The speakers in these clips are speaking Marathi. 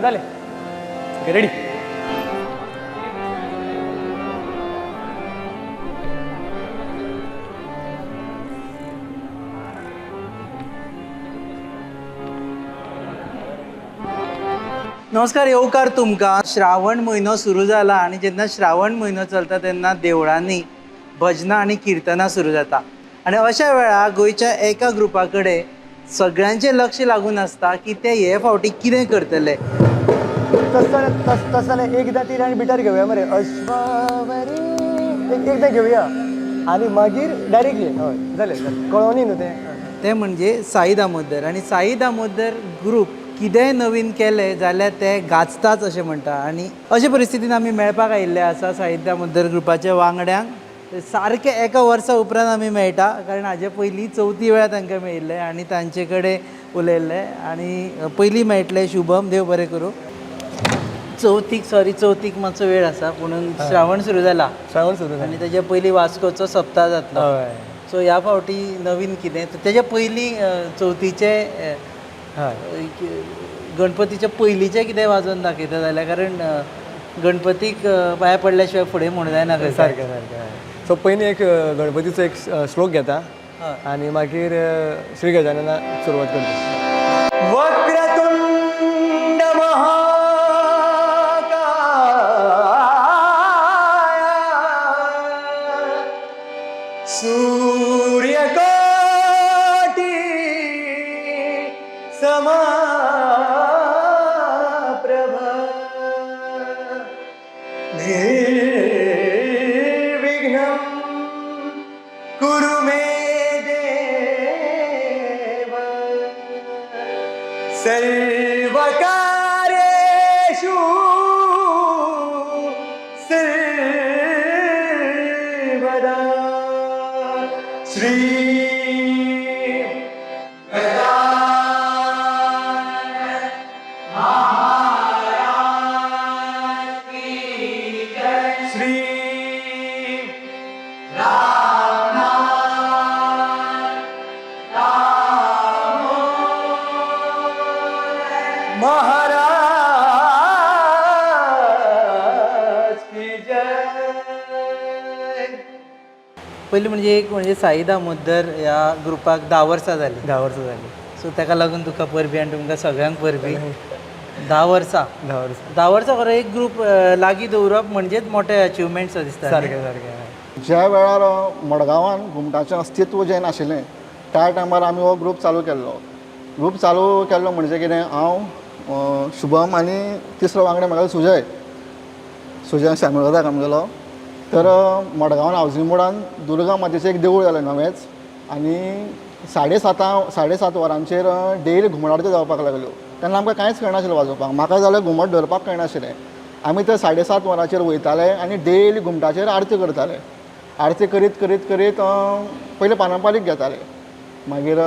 जाले ओके रेडी. नमस्कार. येवकार तुमकां. श्रावण म्हयनो सुरू जाला आनी जेन्ना श्रावण म्हयनो चलता तेन्ना देवळांनी भजनां आनी किर्तनां सुरू जाता आनी अशा वेळार गोंयच्या एका ग्रुपा कडेन सगळ्यांचें लक्ष लागून आसता की ते हे फावटी कितें करतले. तस जाल्यार एकदां ती आनी बिटार घेवया मरे. अश्वावरी एकदां घेवया आनी मागीर डायरेक्टली हय जालें कळोनी न्हू ते म्हणजे साई दामोदर. आनी साई दामोदर ग्रूप कितेंय नवीन केलें जाल्यार ते गाजताच अशें म्हणटा. आनी अशे परिस्थितीन आमी मेळपाक आयिल्ले आसा साई दामोदर ग्रुपाच्या वांगड्यांक. सारके एका वर्सा उपरांत आमी मेळटा कारण हाजे पयलीं चवथी वेळा तांकां मेळिल्ले आनी तांचे कडेन उलयल्ले. आनी पयलीं मेळटले शुभम, देव बरें करूं. चवथीक मातसो वेळ आसा पुणून श्रावण सुरू जाला आनी तेजे पयलीं वास्कोचो सप्ताह जातलो. सो ह्या फावटी नवीन कितें तेजे पयलीं चवथीचे गणपतीचे पयलींचे कितें वाजोवन दाखयता जाल्यार कारण गणपतीक पांया पडल्या शिवाय फुडें म्हणूं जायना. सारकें सारकें. सो पयलीं एक गणपतीचो एक श्लोक घेता आनी मागीर श्री गजानना सुरवात करता. वक्रतुंड सूर्यकोटि समप्रभ निर्विघ्नं कुरु मे देव सर्वकार्येषु सर्वदा. श्री महाराज की जय. श्री महाराज की जय. पयलीं म्हणजे साई दामोदर ह्या ग्रुपाक 10 वर्सां जालीं. 10 वर्सां जालीं. सो ताका लागून तुका परबी आनी तुमकां सगळ्यांक परबी. 10 वर्सां 10 वर्सां खरो एक ग्रूप लागीं दवरप म्हणजेच मोठे अचिवमेंट्स दिसता. सारकें सारकें. ज्या वेळार मडगांवान घुमटाचें अस्तित्व जें नाशिल्लें त्या टायमार आमी हो ग्रूप चालू केल्लो म्हणजे कितें हांव शुभम आनी तिसरो वांगडा म्हाका सुजय शामिळदाक आमगेलो. तर मडगांवान हावजींग बोर्डान दुर्गा मातेचें एक देवूळ जालें नवेंच आनी 7:30 वरांचेर डेली घुमट आरत्यो जावपाक लागल्यो. तेन्ना आमकां कांयच कळनाशिल्लें वाजोवपाक. म्हाका जाल्यार घुमट धरपाक कळनाशिल्लें. आमी ते 7:30 वरांचेर वयताले आनी डेली घुमटाचेर आरती करताले. आरती करीत करीत करीत पयलीं पारंपारीक घेताले. मागीर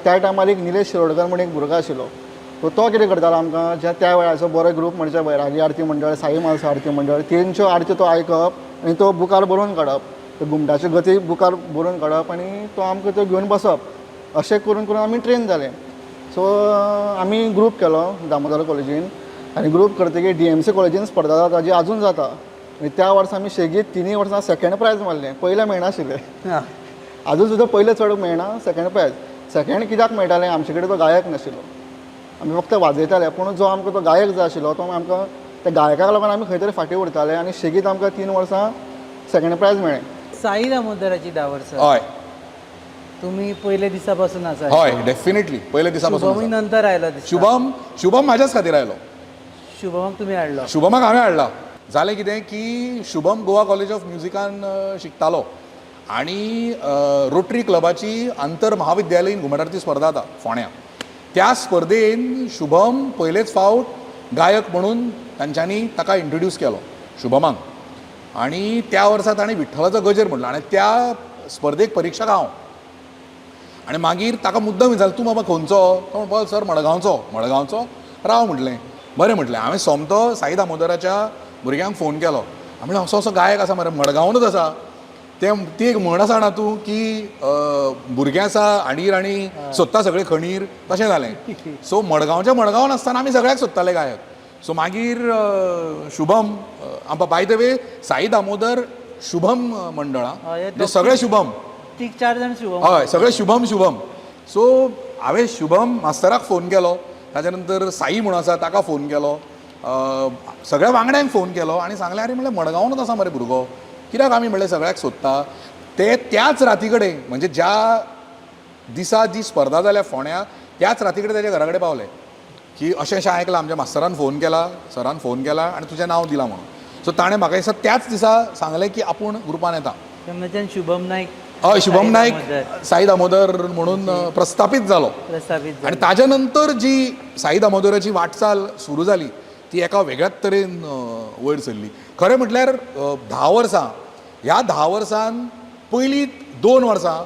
त्या टायमार एक निलेश शिरोडकर म्हणून एक भुरगो आशिल्लो. तो कितें करतालो आमकां त्या वेळाचो बरो ग्रूप म्हणजे वैरागी आरती मंडळ, साई म्हालसा आरती मंडळ तेंच्यो आरती तो आयकप आनी तो बुकार बरोवन काडप. ते घुमटाची गती बुकार बरोवन काडप आनी तो आमकां तो घेवन बसप. अशें करून करून आमी ट्रेन जाले. सो आमी ग्रूप केलो दामोदर कॉलेजीन आनी ग्रूप करतकीर DMC कॉलेजीन स्पर्धा जाता जी आजून जाता. आनी त्या वर्सा आमी सेगीत 3 वर्सां सेकंड प्रायज मारलें. पयलें मेळनाशिल्लें. आजून सुद्दां पयलें चड मेळना सेकंड प्रायज. सेकंड कित्याक मेळटालें आमचे कडेन तो गायक नाशिल्लो. आमी फक्त वाजयताले पूण जो आमकां तो गायक जाय आशिल्लो तो आमकां त्या गायकाक लागून आमी खंय तरी फाटीं उरताले आनी सेगीत आमकां 3 वर्सां सेकंड प्रायज मेळ्ळें. साई दामोदराची 10 वर्सां. हय तुम्ही पयले दिसा पासून आसा. हय डेफिनेटली पयले दिसा शुभमूय पासून नंतर आयलो दिसता. शुभम म्हाज्याच खातीर आयलो. शुभमक तुमी हाडलो. शुभमाक हांवें हाडला. जालें कितें की शुभम गोवा कॉलेज ऑफ म्युझिकान शिकतालो आनी रोटरी क्लबाची आंतर महाविद्यालयीन घुमट आरती स्पर्धा जाता फोंड्या. त्या स्पर्धेन शुभम पयलेच फावट गायक म्हणून तांच्यांनी ताका इंट्रोड्यूस केलो शुभमाक. आनी त्या वर्सा ताणें विठ्ठलाचो गजर म्हणलो आनी त्या स्पर्धेक परिक्षक हांव. आनी मागीर ताका मुद्दम विचारलें तूं बाबा खंयचो. तो म्हणपाक सर मडगांवचो राव म्हटलें. बरें म्हटलें. हांवें सोमतो साई दामोदराच्या भुरग्यांक फोन केलो. हांवें म्हणलें असो गायक आसा मरे मडगांवूच आसा. ती एक म्हण आसा ना तूं की भुरगें आसा हांडीर आनी सोदता सगळे खणीर तशें जालें. सो मडगांवच्या मडगांवान आसतना आमी सगळ्याक सोदताले गायक. सो मागीर Shubham by the way Sai Damodar Shubham मंडळा हय, म्हणजे सगळे शुभम तीग 4 जाण शिवम हय सगळे शुभम शुभम. सो हांवें शुभम मास्तराक फोन केलो, ताच्या नंतर साई म्हणून आसा ताका फोन केलो, सगळ्या वांगड्यांक फोन केलो आनी सांगलें अरे म्हणलें मडगांवूच आसा मरे भुरगो, कित्याक आमी म्हणलें सगळ्याक सोदता. ते त्याच राती कडेन म्हणजे ज्या दिसा जी स्पर्धा जाल्या फोंड्या त्याच राती कडेन ताच्या घरा कडेन पावले की अशें अशें आयकलां, आमच्या मास्तरान फोन केला, सरान फोन केला आनी तुजें नांव दिलां म्हणून. सो ताणें म्हाका दिसता त्याच दिसा सांगलें की आपूण ग्रुपान येता. तेन्नाच्यान शुभम नायक हय शुभम साई नायक दामोदर साई दामोदर म्हणून प्रस्थापीत जालो. प्रस्थापीत आणि ताच्या नंतर जी साई दामोदराची वाटचाल सुरू जाली ती एका वेगळ्याच तरेन वयर सरली. खरें म्हटल्यार 10 वर्सां, ह्या 10 वर्सान पयलीं 2 वर्सां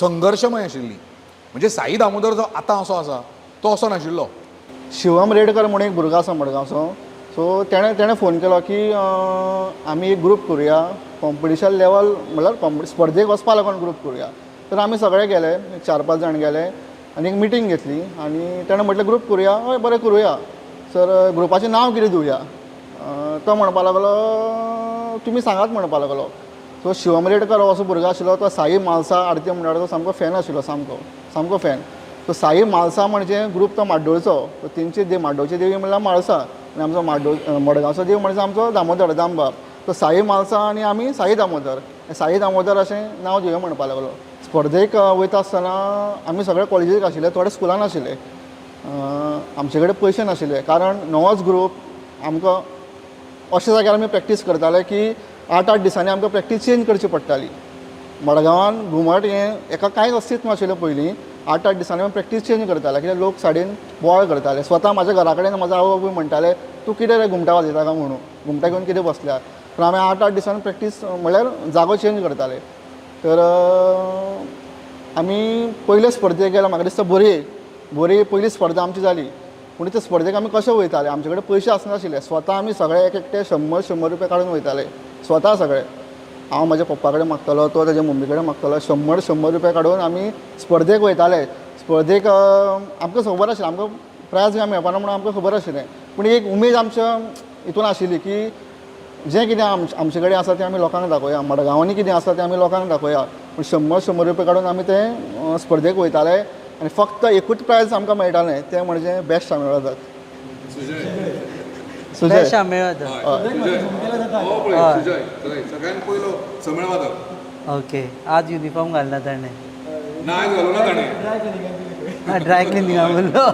संघर्शमय आशिल्ली. म्हणजे साई दामोदर जो आतां असो आसा तो असो नाशिल्लो. शिवम रेडकर म्हणून एक भुरगो आसा मडगांवचो. सो तेणें फोन केलो की आमी एक ग्रूप करुया, कॉम्पिटिशन लेवल म्हणल्यार स्पर्धेक वचपा लागून ग्रूप करुया. तर आमी सगळे गेले, 4-5 जाण गेले आनी एक मिटींग घेतली आनी तेणें म्हटलें ग्रूप करुया. हय बरें करुया. सर ग्रुपाचें नांव कितें दिवया? तो म्हणपा लागलो तुमी सांगात म्हणपा लागलो. सो शिवम रेडकर हो असो भुरगो आशिल्लो, तो साई म्हालसा आरती मंडळाचो सामको फॅन आशिल्लो, सामको फॅन. सो साई म्हालसा म्हणजे ग्रूप तो माड्डोळचो, तेंची माड्डोळची देवी म्हणल्यार म्हाळसा आनी आमचो मडगांवचो देव म्हणजे आमचो दामोदर दामबाब. तो साई म्हालसा आनी आमी साई दामोदर अशें नांव दिवया म्हणपा लागलो. स्पर्धेक वयता आसतना आमी सगळे कॉलेजीक आशिल्ले, थोडे स्कुलान आशिल्ले. आमचे कडेन पयशे नाशिल्ले कारण नवोच ग्रूप. आमकां अशे जाग्यार आमी प्रॅक्टीस करताले की 8-8 दिसांनी आमकां प्रॅक्टीस चेंज करची पडटाली. मडगांवान घुमट हें एका कांयच अस्तित्व नाशिल्लें पयलीं. 8-8 दिसांनी आमी प्रॅक्टीस चेंज करताले कित्याक लोक सायडीन बोवाळ करताले. स्वता म्हाज्या घरा कडेन म्हाजो आवय बापूय म्हणटाले तूं कितें रे घुमटा वाजयता काय म्हणून, घुमटा घेवन कितें बसल्या. पूण आमी 8-8 दिसांनी प्रॅक्टीस म्हणल्यार जागो चेंज करताले. तर आमी पयले स्पर्धेक गेलो. म्हाका दिसता बोरये पयली स्पर्धा आमची जाली. पूण त्या स्पर्धेक आमी कशे वयताले, आमचे कडेन पयशे आसनाशिल्ले. स्वता आमी सगळे एक एकटे 100-100 रुपया काडून वयताले स्वता सगळे. हांव म्हाज्या पप्पा कडेन मागतालो, तो ताज्या मम्मी कडेन मागतालो. 100-100 रुपया काडून आमी स्पर्धेक वयताले. स्पर्धेक आमकां खबर आशिल्लें आमकां प्रायज काय मेळपाना म्हणून आमकां खबर आशिल्लें. पूण एक उमेद आमच्या हितून आशिल्ली की जें कितें आमचे कडेन आसा तें आमी लोकांक दाखोवया, मडगांवांनी कितें आसा तें आमी लोकांक दाखोवया. पूण 100-100 रुपया काडून आमी ते स्पर्धेक वयताले आनी फक्त एकूच प्रायज आमकां मेळटालें तें म्हणजे बेस्ट शामेळ जाता. सुजय शामेळ सगळ्यात पयलो समेळ वादक. ओके. आज युनिफॉर्म घालना ताणें, ना घालूं ना ताणें, ड्राय क्लिनिंगा म्हणलो.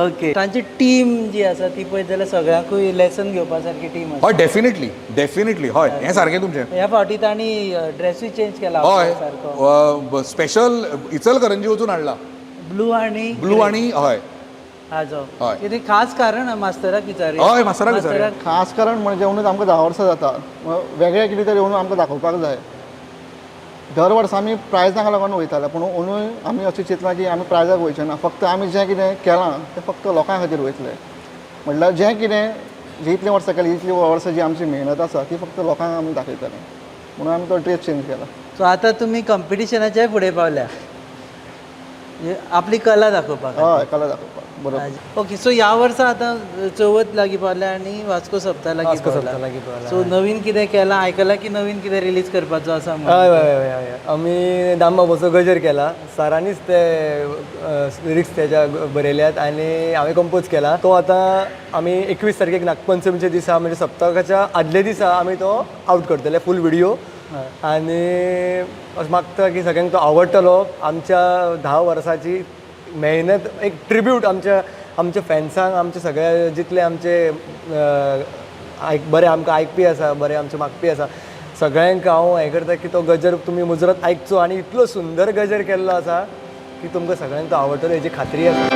ओके. तांची टीम जी आसा ती पळयत जाल्यार सगळ्यांकूय लेसन घेवपा सारकी टीम आसा. हय डेफिनेटली हय हें सारकें तुमचें. ह्या फावटी तांणी ड्रेसूय चेंज केला हय सारको. स्पेशल इचलकरंजी वचून हाडला ब्लू आणि हय हाजो. हय. कितें खास कारण मास्तराक विचारया. हय, मास्तराक विचारया. खास कारण म्हणजे अंदूच आमकां 10 वर्सां जाता. वेगळें कितें तरी अंदू आमकां दाखोवपाक जाय. दर वर्सा आमी प्रायजांक लागून वयताले पूण अंदूय आमी अशें चिंतलां की आमी प्रायजाक वयचे ना. फक्त आमी जें कितें केलां तें फक्त लोकां खातीर वयतलें. म्हटल्यार जें कितें जी इतलीं वर्सां केली, इतलीं वर्सां जी आमची मेहनत आसा ती फक्त लोकांक आमी दाखयतले म्हणून आमी तो ड्रेस चेंज केला. सो आतां तुमी कॉम्पिटिशनाच्याय फुडें पावल्या आपली कला दाखोवपाक. हय कला दाखोवपाक बरोबर. ओके. सो ह्या वर्सा आतां चवथ लागीं पावल्या आनी वास्को सप्ता लागीं पावला. सो नवीन कितें केलां, आयकलां की नवीन कितें रिलीज करपाचो आसा म्हणून? हय आमी दामबाबाचो गजर केला. सरांनीच ते लिरिक्स तेच्या बरयल्यात आनी हांवें कंपोज केला. तो आतां आमी 21 तारखेक नागपंचमीच्या दिसा म्हणजे सप्तकाच्या आदले दिसा आमी तो आउट करतले फूल व्हिडिओ. आनी अशें मागता की सगळ्यांक तो आवडटलो. आमच्या 10 वर्साची मेहनत एक ट्रिब्यूट आमच्या फॅन्सांक, आमचे सगळे जितले आमचे बरे आमकां आयकपी आसा, बरे आमचे मागपी आसा सगळ्यांक हांव हें करता की तो गजर तुमी मुजरत आयकचो. आनी इतलो सुंदर गजर केल्लो आसा की तुमकां सगळ्यांक तो आवडटलो हेजी खात्री आसा.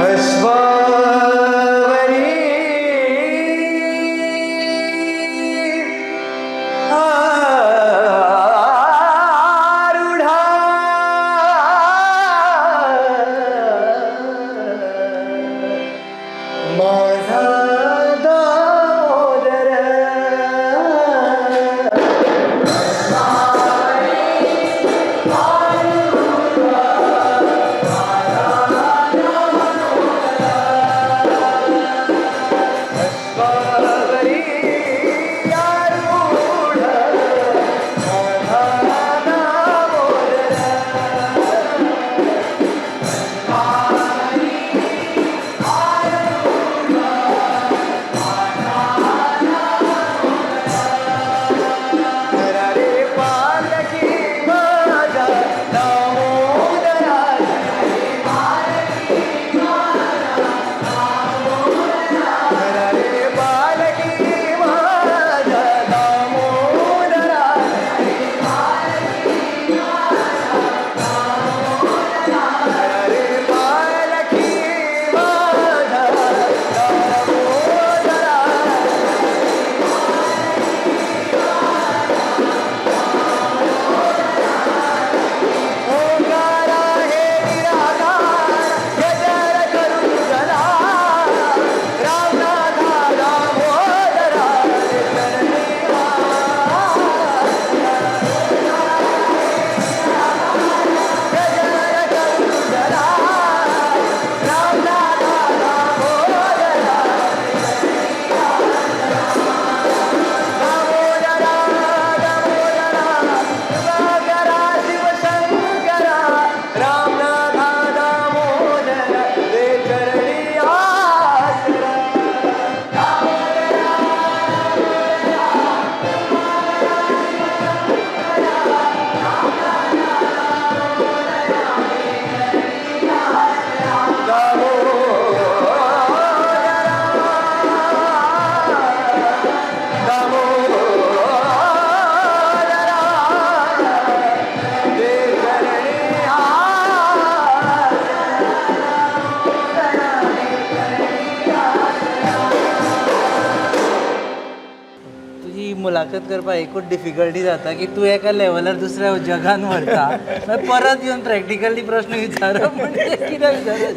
मुलाखत करपाक एकूच डिफिकल्टी जाता की तूं एका लेवलार दुसऱ्या जगान व्हरता मागीर परत येवन प्रॅक्टिकली प्रश्न विचारप म्हणजे कित्याक विचारप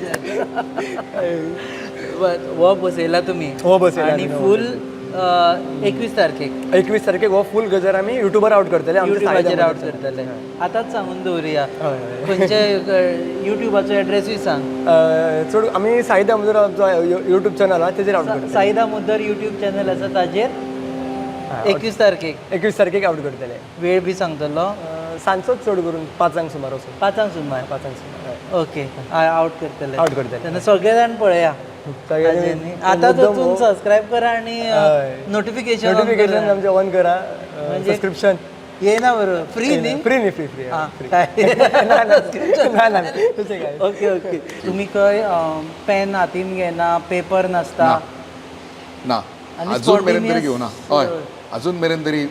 हो बसयला तुमी हो बसयला आनी आमी, फूल 21 तारखेक 21 तारखेक हो फूल गजर आमी युट्यूबार आउट करतले आमच्या युट्यूबाचेर आउट साहित्यामध्ये. करतले आतांच सांगून दवरुया हय, हय. खंयचे युट्यूबाचो एड्रेसूय सांग चड आमी साई दामोदर आमचो युट्यूब चॅनल आहा तेजेर आउट करतले. साईदा मुद्दर युट्यूब चॅनल आसा ताजेर 21 तारखेक 21 तारखेक आउट करतले. वेळ बी सांगतलो सांजचोच चड करून 5 सुमार वचून 5 सुमार 5 सुमार ओके आउट करतले आउट करतले. तेन्ना सगळे जाण पळया सगळ्यांनी आता मुद्दम वचून सबस्क्राईब करा आणि हय. नोटिफिकेशन नोटिफिकेशन आमचे ऑन करा. म्हणजे- सबस्क्रिप्शन येना बरोबर फ्री न्ही फ्री न्ही फ्री फ्री हां, काय ना तशें काय ओके ओके तुम्ही खंय पेन हातीन घेना पेपर नासता ना आणि अजून मेरेन तरी spontaneous- घेवना हय अजून मेरेन तरी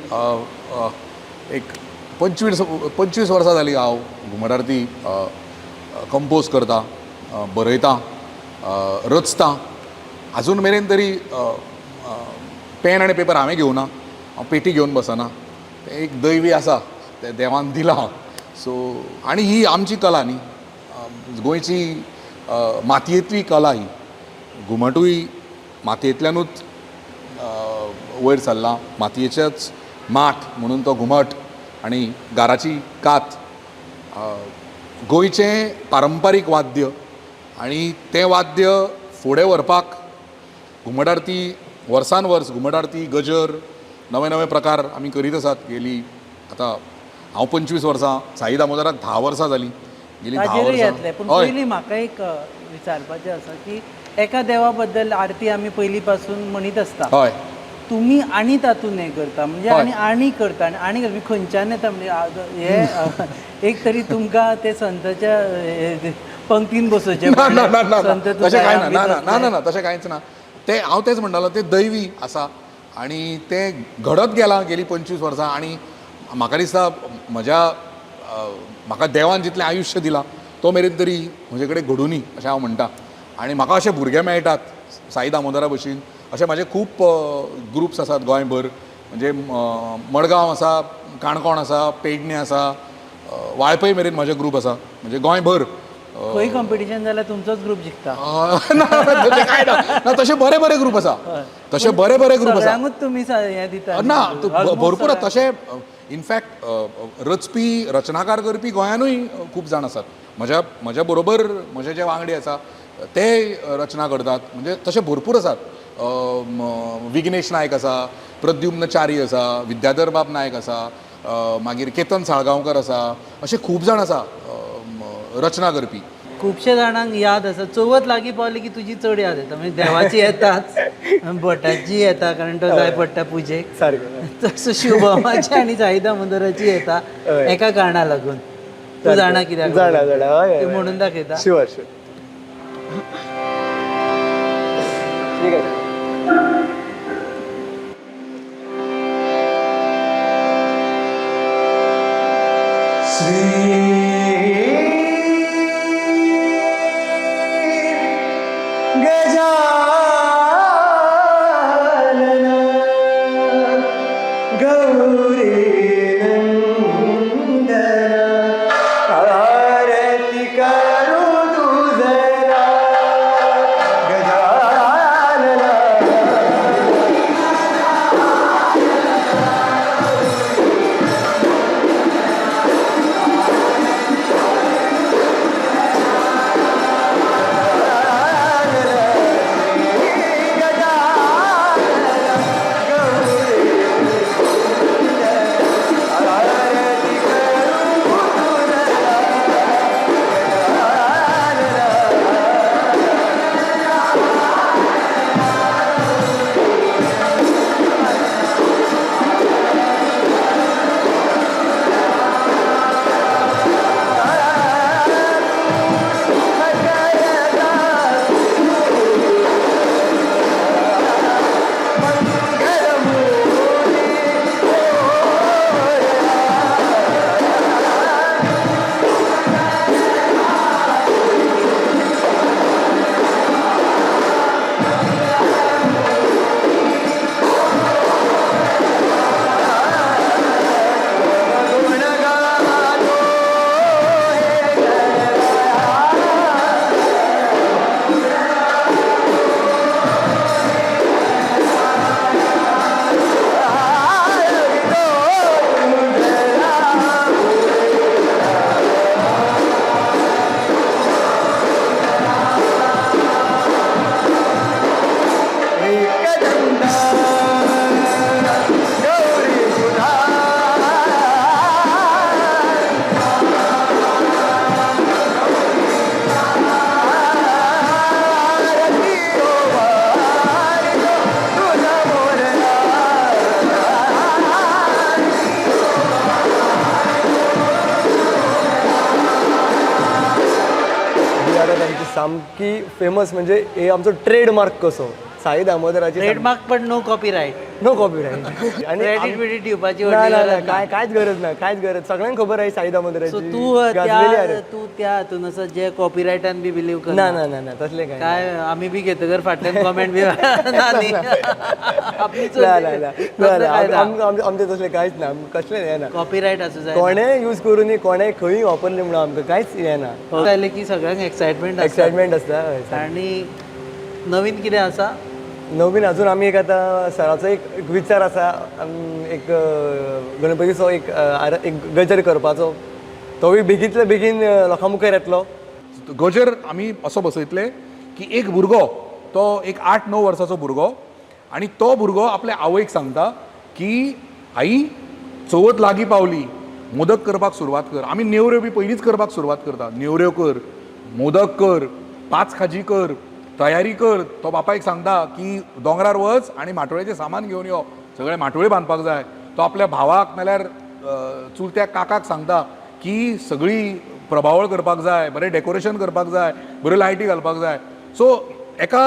एक 25 वर्सां जालीं हांव घुमट आरती कंपोज करता बरयता रचता अजून मेरेन तरी पेन आनी पेपर हांवें घेवना हांव पेटी घेवन बसना तें एक दैवी आसा तें देवान दिलां सो आनी ही आमची कला न्ही गोंयची मातयेंतली कला ही घुमटूय मातयेंतल्यानूच वयर सरला मातयेचेच माठ म्हणून तो घुमट आनी गाराची कात गोंयचें पारंपारीक वाद्य आनी तें वाद्य फुडें व्हरपाक घुमट आरती वर्सान वर्स घुमट आरती गजर नवे नवे प्रकार आमी करीत आसात गेली आतां हांव 25 वर्सां साई दामोदराक 10 वर्सां जालीं गेली 10 ताजेरूय येतले वर्सां पूण पयलीं म्हाका एक विचारपाचें आसा की एका देवा बद्दल आरती आमी पयलीं पासून म्हणीत आसता हय तुम्ही आणि तातून हे करता म्हणजे हय. आणि करता आणि करता खंयच्यान येता म्हणजे हे एक तरी तुमकां ते संताच्या पंक्तीन बसोवचे ना ना ना ना संत तशें कांय ना तुकाराम ना बी ना ना ना तसले. ना तशें कांयच ना तें हांव तेंच म्हणटालो तें दैवी आसा आनी तें घडत गेलां गेलीं 25 वर्सां आनी म्हाका दिसता म्हाका देवान जितलें आयुश्य दिलां तो मेरेन तरी म्हजे कडेन घडुनी अशें हांव म्हणटा आनी म्हाका अशे भुरगे मेळटात साई दामोदरा भशेन अशे म्हाजे खूब ग्रुप्स आसात गोंयभर म्हणजे मडगांव आसा काणकोण आसा पेडणे आसा वाळपय मेरेन म्हाजे ग्रूप आसा म्हणजे गोंयभर खंय कॉम्पिटिशन जाल्यार तुमचोच ग्रूप जिखता ना तशें कांय ना तशे बरे बरे ग्रूप आसा तशे बरे बरे ग्रूप आसा सगळ्यांकूच तुमी हे दिता ना Almost भरपूर सगळ्यांक. तशे इनफॅक्ट रचपी रचनाकार करपी गोंयानूय खूब जाण आसात म्हज्या बरोबर म्हजे जे वांगडी आसा ते रचना करतात म्हणजे तशे भरपूर आसात विघ्नेश नायक आसा प्रद्युम्न च्यारी आसा विद्याधर बाब नायक आसा मागीर केतन साळगांवकर आसा अशे खूब जाण आसा रचना करपी खुबशे जाणांक याद आसा चवथ लागीं पावली की तुजी चड याद येता म्हणजे देवाची येताच भटाची येता कारण तो जाय पडटा पुजेक सारकें तसो शुभमाची आनी साई दामोदराची येता हय. एका कारणा लागून तूं जाणा कित्याक जाणा जाणा हय, हय, ते हय. म्हणून दाखयता शुअर शुअर ठीक आहे ही आरत आमची सामकी फेमस, म्हणजे हे आमचो ट्रेडमार्क कसो साई दामोदराची ट्रेडमार्क पण नो कॉपीराईट, नो कॉपीराईट आणि क्रेडिट बिडिट दिवपाची ना व्हडली ना गरज ना ना. काय कांयच गरज ना, कांयच गरज, सगळ्यांक खबर आहे साई सो दामोदराची तू गाजलेली त्या आरत. तू त्या हातून असं जे कॉपीरायटान बी बिलीव कर ना ना ना ना तसले काय काय आम्ही बी घेतगर फाटल्यान कॉमेंट बी ना न्ही. आपली ना ना ना ना आमचे तसले कांयच ना, कसले हे ना, कॉपीराईट असू जाय. कोणेय यूज करून कोणेय खंय वापरले म्हणून आमकां कांयच हे ना, जालें की सगळ्यांक एक्सायटमेंट एक्सायटमेंट आसता. आणि नवीन कितें आसा? नवीन अजून आमी एक आतां सराचो एक विचार आसा, एक गणपतीचो एक गजर करपाचो, तोय बेगींतल्या बेगीन लोकां मुखार येतलो. गजर आमी असो बसयतले की एक भुरगो, तो एक 8-9 वर्साचो भुरगो, आनी तो भुरगो आपल्या आवयक सांगता की आई चवथ लागीं पावली, मोदक करपाक सुरवात कर. आमी नेवऱ्यो बी पयलींच करपाक सुरवात करता, नेवऱ्यो कर, मोदक कर, 5 खाजी कर, तयारी कर. तो बापायक सांगता की दोंगरार वच आनी माटोळेचें सामान घेवन यो, सगळे माटोळे बांदपाक जाय. तो आपल्या भावाक नाल्यार चुलत्या काकाक सांगता की सगळी प्रभावळ करपाक जाय, बरें डेकोरेशन करपाक जाय, बऱ्यो लायटी घालपाक जाय. सो एका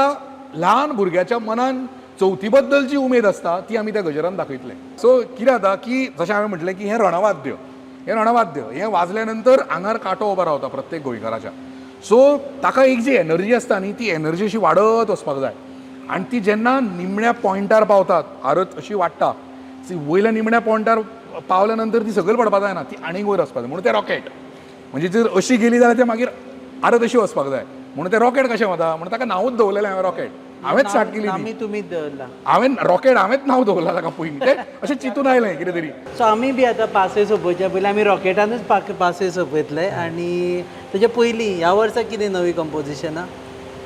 ल्हान भुरग्याच्या मनान चवथी बद्दल जी उमेद आसता ती आमी त्या गजरान दाखयतले. सो कितें जाता की जशें हांवें म्हटलें की हें रणवाद्य, हें वाजल्या नंतर आंगार कांटो उबो रावता प्रत्येक गोंयकाराच्या. सो ताका एक जी एनर्जी आसता न्ही, ती एनर्जी अशी वाडत वचपाक जाय. आनी ती जेन्ना निमण्या पॉयंटार पावतात, आरत अशी वाडटा, वयल्या निमण्या पॉयंटार पावल्या नंतर ती सकयल पडपाक जायना, ती आनीक वयर वचपाक जाय. म्हणून तें रॉकेट, म्हणजे जर अशी गेली जाल्यार ते मागीर आरत अशी वचपाक जाय. म्हणून तें रॉकेट कशें वता, म्हणून ताका नांवूच दवरलेलें हांवें रॉकेट. हांवेंच स्टार्ट केली ती. आमी तुमीच दवरला. हांवें रॉकेट हांवेंच नांव दवरलां ताका पयलीं. तें अशें चिंतून आयलें कितें तरी. सो आमी बी आतां पासय सोंपोवच्या पयलीं आमी रॉकेटानूच पासय सोंपयतले. आनी तेच्या पयलीं ह्या वर्सा कितें नवी कंपोजिशनां?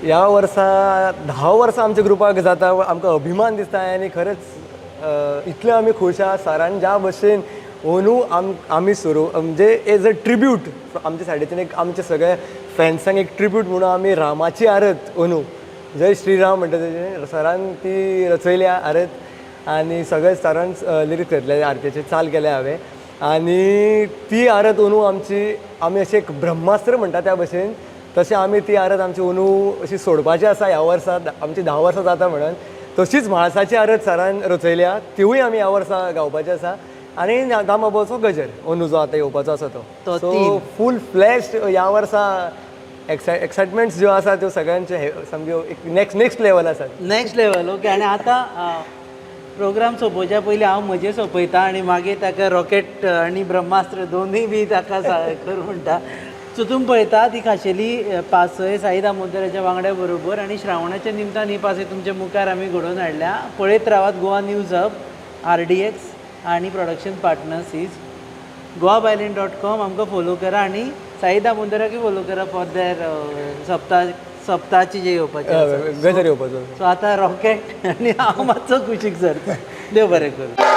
ह्या वर्सा 10 वर्सां आमच्या ग्रुपाक जाता, आमकां अभिमान दिसता आनी खरेंच इतले आमी खूश आहा. सरान ज्या भशेन अंदू आमी सुरू म्हणजे एज अ ट्रिब्यूट आमच्या सायडीच्यान एक आमच्या सगळ्या फॅन्सांक एक ट्रिब्यूट म्हणून आमी रामाची आरत अंदू जय श्रीराम म्हणटा तेजे सरान ती रचयल्या आरत, आनी सगळे सरान लिरिक्स घेतले आरतीचे, चाल केले हांवें. आनी ती आरत अंदू आमी अशें एक ब्रह्मास्त्र म्हणटा त्या भशेन तशें आमी ती आरत आमची अंदू अशी सोडपाची आसा ह्या वर्सा. आमची 10 वर्सां जाता म्हणून तशीच म्हाळसाची आरत सरान रचयल्या, तिवूय आमी ह्या वर्सा गावपाची आसा. आनी दामबाबाचो गजर अंदू जो आतां येवपाचो आसा तो. सो फूल फ्लॅश ह्या वर्सा एक्सायटमेंट्स ज्यो आसा त्यो सगळ्यांचे सामक्यो एक नेक्स्ट लेवल आसात. Next level. ओके. आनी आतां प्रोग्राम सोंपोवच्या पयलीं हांव म्हजें सोंपयतां आनी मागीर ताका रॉकेट आनी ब्रह्मास्त्र दोनूय बी ताका कर म्हणटा. सो तुमी पळयता ती खाशेली पासय साई दामोदराच्या वांगड्या बरोबर, आनी श्रावणाच्या निमतान ही पासय तुमच्या मुखार आमी घडोवन हाडल्या. पळयत रावात गोवा न्यूज हब, RDX आनी प्रोडक्शन पार्टनर्स इज goaviolin.com. आमकां फॉलो करा आनी साई दामोदराकूय फॉलो करा फॉर देर सप्ताची जे येवपाचें गजर येवपाचो. सो आतां रॉकेट आनी हांव मातसो कुशीक सरता. देव बरें करूं.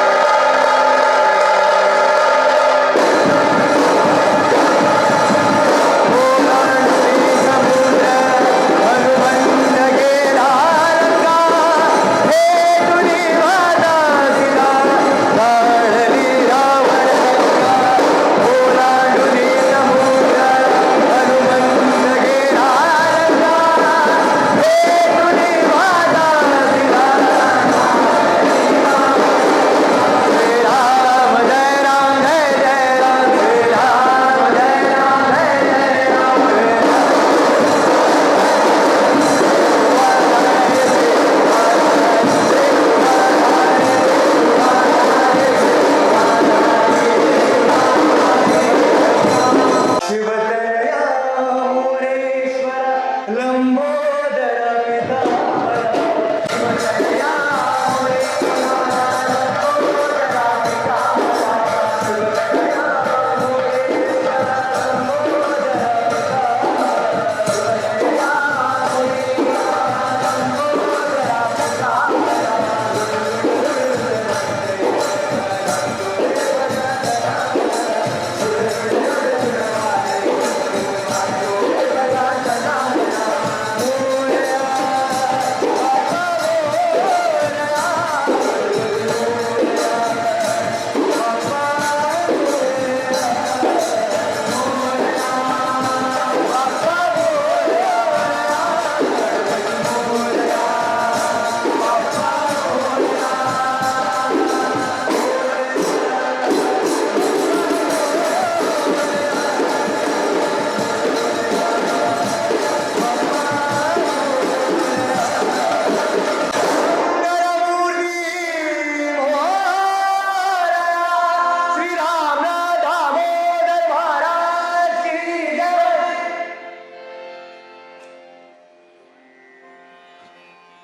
शिवतया मुरेश्वर लंबो